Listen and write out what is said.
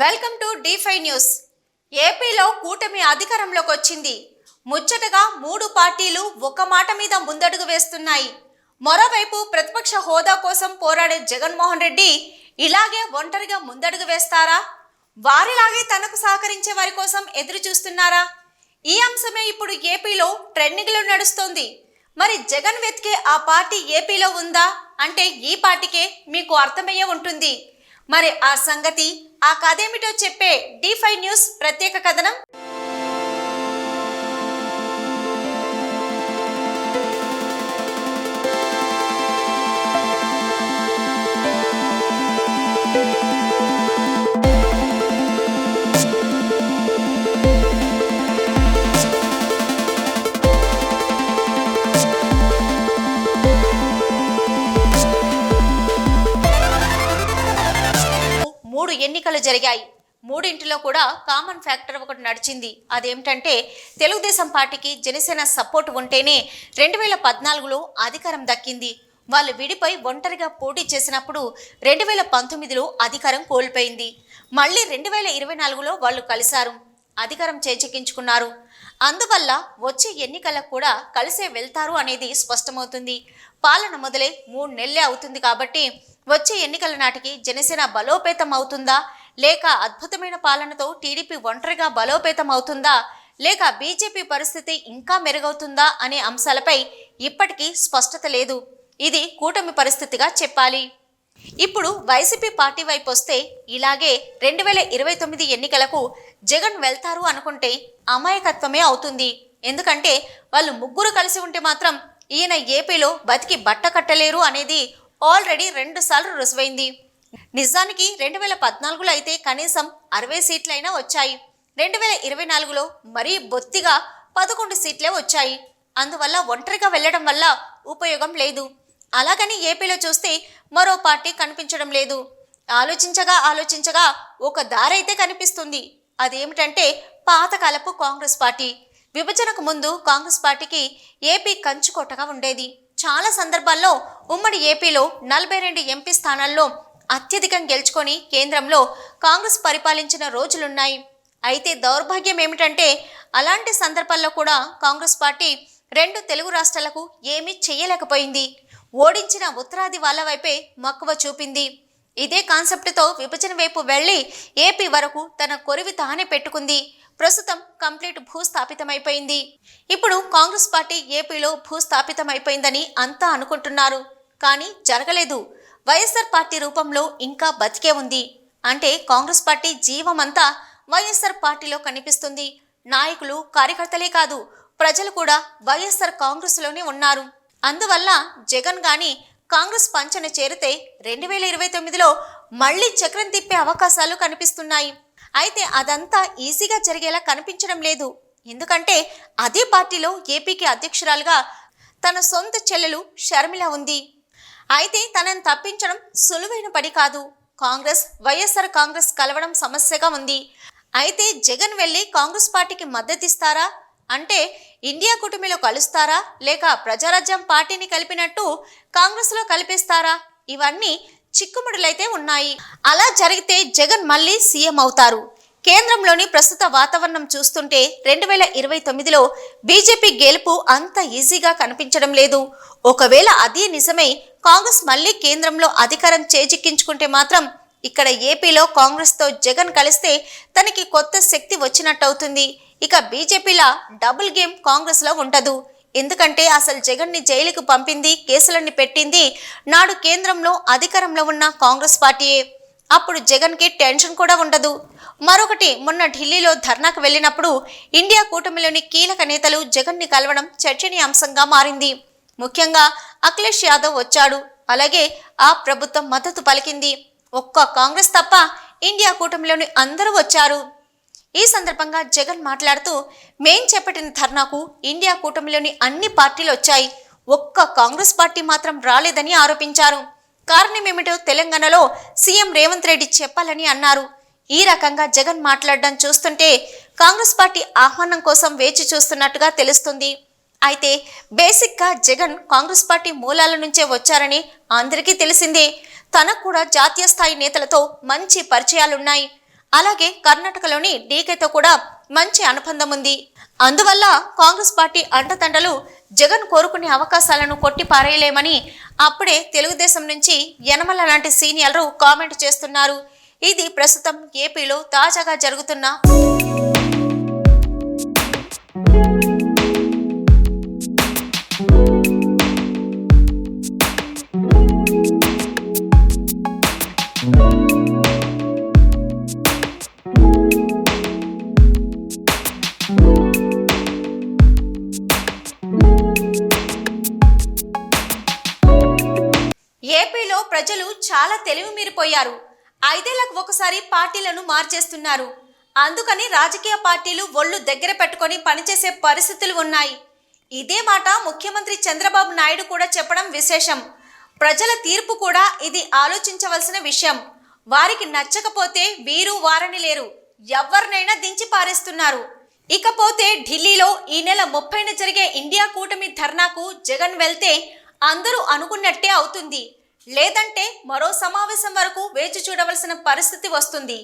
Welcome to D5 news. ఏపీలో కూటమి అధికారంలోకి వచ్చింది. ముచ్చటగా 3 పార్టీలు ఒక మాట మీద ముందడుగు వేస్తున్నాయి. మరోవైపు ప్రతిపక్ష హోదా కోసం పోరాడే జగన్మోహన్ రెడ్డి ఇలాగే ఒంటరిగా ముందడుగు వేస్తారా? వారిలాగే తనకు సహకరించే వారి కోసం ఎదురు చూస్తున్నారా? ఈ అంశమే ఇప్పుడు ఏపీలో ట్రెండింగ్లో నడుస్తోంది. మరి జగన్ వెతికే ఆ పార్టీ ఏపీలో ఉందా అంటే ఈ పార్టీకే మీకు అర్థమయ్యే ఉంటుంది. మరి ఆ సంగతి, ఆ కథేమిటో చెప్పే D5 న్యూస్ ప్రత్యేక కథనం. మూడు ఎన్నికలు జరిగాయి. మూడింటిలో కూడా కామన్ ఫ్యాక్టర్ ఒకటి నడిచింది. అదేమిటంటే తెలుగుదేశం పార్టీకి జనసేన సపోర్ట్ ఉంటేనే 2014లో అధికారం దక్కింది. వాళ్ళు విడిపోయి ఒంటరిగా పోటీ చేసినప్పుడు 2019లో అధికారం కోల్పోయింది. మళ్ళీ 2024లో వాళ్ళు కలిశారు, అధికారం చేజిక్కించుకున్నారు. అందువల్ల వచ్చే ఎన్నికలకు కూడా కలిసే వెళ్తారు అనేది స్పష్టమవుతుంది. పాలన మొదలై 3 నెలలే అవుతుంది కాబట్టి వచ్చే ఎన్నికల నాటికి జనసేన బలోపేతం అవుతుందా, లేక అద్భుతమైన పాలనతో టీడీపీ ఒంటరిగా బలోపేతం అవుతుందా, లేక బీజేపీ పరిస్థితి ఇంకా మెరుగవుతుందా అనే అంశాలపై ఇప్పటికీ స్పష్టత లేదు. ఇది కూటమి పరిస్థితిగా చెప్పాలి. ఇప్పుడు వైసీపీ పార్టీ వైపు వస్తే ఇలాగే 2029 ఎన్నికలకు జగన్ వెళ్తారు అనుకుంటే అమాయకత్వమే అవుతుంది. ఎందుకంటే వాళ్ళు ముగ్గురు కలిసి ఉంటే మాత్రం ఈయన ఏపీలో బతికి బట్ట కట్టలేరు అనేది ఆల్రెడీ 2 సార్లు రుజువైంది. నిజానికి 2014లో అయితే కనీసం 60 సీట్లైనా వచ్చాయి. 2024లో మరీ బొత్తిగా 11 సీట్లే వచ్చాయి. అందువల్ల ఒంటరిగా వెళ్ళడం వల్ల ఉపయోగం లేదు. అలాగని ఏపీలో చూస్తే మరో పార్టీ కనిపించడం లేదు. ఆలోచించగా ఒక దారైతే కనిపిస్తుంది. అదేమిటంటే పాతకాలపు కాంగ్రెస్ పార్టీ. విభజనకు ముందు కాంగ్రెస్ పార్టీకి ఏపీ కంచుకోటగా ఉండేది. చాలా సందర్భాల్లో ఉమ్మడి ఏపీలో 42 ఎంపీ స్థానాల్లో అత్యధికం గెలుచుకొని కేంద్రంలో కాంగ్రెస్ పరిపాలించిన రోజులున్నాయి. అయితే దౌర్భాగ్యం ఏమిటంటే అలాంటి సందర్భాల్లో కూడా కాంగ్రెస్ పార్టీ 2 తెలుగు రాష్ట్రాలకు ఏమీ చేయలేకపోయింది. ఓడించిన ఉత్తరాది వాళ్ళ వైపే మక్కువ చూపింది. ఇదే కాన్సెప్ట్తో విభజన వైపు వెళ్ళి ఏపీ వరకు తన కొరివి తానే పెట్టుకుంది. ప్రస్తుతం కంప్లీట్ భూస్థాపితమైపోయింది. ఇప్పుడు కాంగ్రెస్ పార్టీ ఏపీలో భూస్థాపితమైపోయిందని అంతా అనుకుంటున్నారు, కానీ జరగలేదు. వైఎస్ఆర్ పార్టీ రూపంలో ఇంకా బతికే ఉంది. అంటే కాంగ్రెస్ పార్టీ జీవమంతా వైఎస్ఆర్ పార్టీలో కనిపిస్తుంది. నాయకులు, కార్యకర్తలే కాదు, ప్రజలు కూడా వైఎస్ఆర్ కాంగ్రెస్లోనే ఉన్నారు. అందువల్ల జగన్ గాని కాంగ్రెస్ పంచన చేరితే 2029లో మళ్లీ చక్రం తిప్పే అవకాశాలు కనిపిస్తున్నాయి. అయితే అదంతా ఈజీగా జరిగేలా కనిపించడం లేదు. ఎందుకంటే అదే పార్టీలో ఏపీకి అధ్యక్షురాలుగా తన సొంత చెల్లెలు షర్మిల ఉంది. అయితే తనను తప్పించడం సులువైన పని కాదు. వైఎస్ఆర్ కాంగ్రెస్ కలవడం సమస్యగా ఉంది. అయితే జగన్ వెళ్ళి కాంగ్రెస్ పార్టీకి మద్దతిస్తారా అంటే ఇండియా కూటమిలో కలుస్తారా, లేక ప్రజారాజ్యం పార్టీని కలిపినట్టు కాంగ్రెస్లో కలిపేస్తారా? ఇవన్నీ చిక్కుముడులైతే ఉన్నాయి. అలా జరిగితే జగన్ మళ్ళీ సీఎం అవుతారు. కేంద్రంలోని ప్రస్తుత వాతావరణం చూస్తుంటే 2029లో బీజేపీ గెలుపు అంత ఈజీగా కనిపించడం లేదు. ఒకవేళ అదే నిజమై కాంగ్రెస్ మళ్ళీ కేంద్రంలో అధికారం చేజిక్కించుకుంటే మాత్రం ఇక్కడ ఏపీలో కాంగ్రెస్తో జగన్ కలిస్తే తనకి కొత్త శక్తి వచ్చినట్టవుతుంది. ఇక బీజేపీలా డబుల్ గేమ్ కాంగ్రెస్లో ఉండదు. ఎందుకంటే అసలు జగన్ని జైలుకు పంపింది, కేసులన్నీ పెట్టింది నాడు కేంద్రంలో అధికారంలో ఉన్న కాంగ్రెస్ పార్టీయే. అప్పుడు జగన్కి టెన్షన్ కూడా ఉండదు. మరొకటి, మొన్న ఢిల్లీలో ధర్నాకు వెళ్ళినప్పుడు ఇండియా కూటమిలోని కీలక నేతలు జగన్ని కలవడం చర్చనీయాంశంగా మారింది. ముఖ్యంగా అఖిలేష్ యాదవ్ వచ్చాడు. అలాగే ఆ ప్రభుత్వం మద్దతు పలికింది. ఒక్క కాంగ్రెస్ తప్ప ఇండియా కూటమిలోని అందరూ వచ్చారు. ఈ సందర్భంగా జగన్ మాట్లాడుతూ, మేం చేపట్టిన ధర్నాకు ఇండియా కూటమిలోని అన్ని పార్టీలు వచ్చాయి, ఒక్క కాంగ్రెస్ పార్టీ మాత్రం రాలేదని ఆరోపించారు. కారణమేమిటో తెలంగాణలో సీఎం రేవంత్ రెడ్డి చెప్పాలని అన్నారు. ఈ రకంగా జగన్ మాట్లాడడం చూస్తుంటే కాంగ్రెస్ పార్టీ ఆహ్వానం కోసం వేచి చూస్తున్నట్టుగా తెలుస్తుంది. అయితే బేసిక్గా జగన్ కాంగ్రెస్ పార్టీ మూలాల నుంచే వచ్చారని అందరికీ తెలిసిందే. తనకు కూడా జాతీయ స్థాయి నేతలతో మంచి పరిచయాలున్నాయి. అలాగే కర్ణాటకలోని డీకేతో కూడా మంచి అనుబంధం ఉంది. అందువల్ల కాంగ్రెస్ పార్టీ అండదండలు జగన్ కోరుకునే అవకాశాలను కొట్టి పారేయలేమని అప్పుడే తెలుగుదేశం నుంచి యనమల లాంటి సీనియర్లు కామెంట్ చేస్తున్నారు. ఇది ప్రస్తుతం ఏపీలో తాజాగా జరుగుతున్న ఏపీలో ప్రజలు చాలా తెలివి మీరిపోయారు. 5 ఏళ్లకు ఒకసారి పార్టీలను మార్చేస్తున్నారు. అందుకని రాజకీయ పార్టీలు ఒళ్ళు దగ్గర పెట్టుకొని పనిచేసే పరిస్థితులు ఉన్నాయి. ఇదే మాట ముఖ్యమంత్రి చంద్రబాబు నాయుడు కూడా చెప్పడం విశేషం. ప్రజల తీర్పు కూడా ఇది ఆలోచించవలసిన విషయం. వారికి నచ్చకపోతే వీరు వారని లేరు, ఎవరినైనా దించి పారేస్తున్నారు. ఇకపోతే ఢిల్లీలో ఈ నెల 30న జరిగే ఇండియా కూటమి ధర్నాకు జగన్ వెళ్తే అందరూ అనుకున్నట్టే అవుతుంది. లేదంటే మరో సమావేశం వరకు వేచి చూడవలసిన పరిస్థితి వస్తుంది.